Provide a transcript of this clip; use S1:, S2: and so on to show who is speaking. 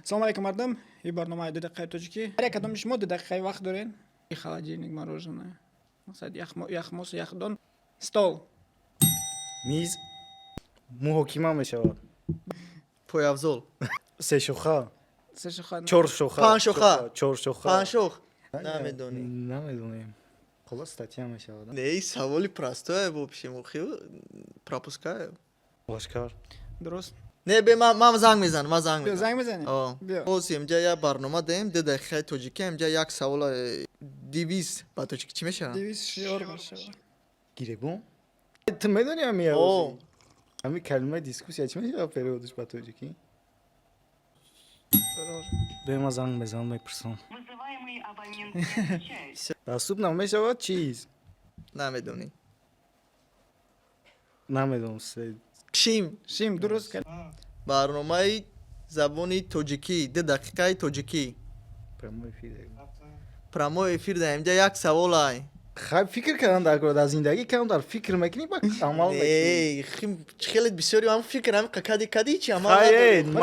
S1: Салом алейкум, мардум. И барномаи 2 дақиқаи тоҷикӣ. Ҳар як кадоми шумо 2 дақиқаи вақт дорен. Холодильник, мороженое. Мақсад яхмос, яхдон. Стол.
S2: миз муҳокима мешавад.
S3: Пойафзол.
S2: Сешоха,
S1: Се шоха.
S2: чоршоха,
S3: Панҷшоха.
S2: чоршоха.
S3: Панҷшох. Намедонӣ.
S2: Намедонем. Холо статья мешавад.
S3: Не, саволи простое вообще мухи пропускаю.
S2: Бошкар.
S1: Дуруст.
S3: Не, бе ман занг мезанам, ман занг
S1: Биё, занг
S3: мезанам.
S1: мезанем.
S3: О.
S1: Биё.
S3: Боз имҷа як барнома даем 2 дақиқаи тоҷикӣ имҷа як савола 200 ба тоҷикӣ чӣ мешавад?
S1: 200 шиёр бошад.
S2: Гиребон? Ты медони ами
S3: О.
S2: ами калимаи дискуссия чӣ мешавад переводиш ба тоҷикӣ? Бема занг мезанам мепурсам.
S4: Вызываемый абонент не отвечает.
S2: Доступна мешавад чиз?
S3: Намедонӣ.
S2: Намедонам.
S3: Шим.
S1: Шим, дуруст кард.
S3: барномаи забони тоҷикӣ 2 дақиқаи тоҷикӣ.
S2: Прямой эфир.
S3: Прямой эфир даем инҷа як саволай.
S2: Хай фикр кардан дар кора дар зиндагӣ камтар фикр мекунӣ ба амал мекунӣ.
S3: Хеле бисёри ам фикр ам какади кади чи амал
S2: Хай
S3: надорем.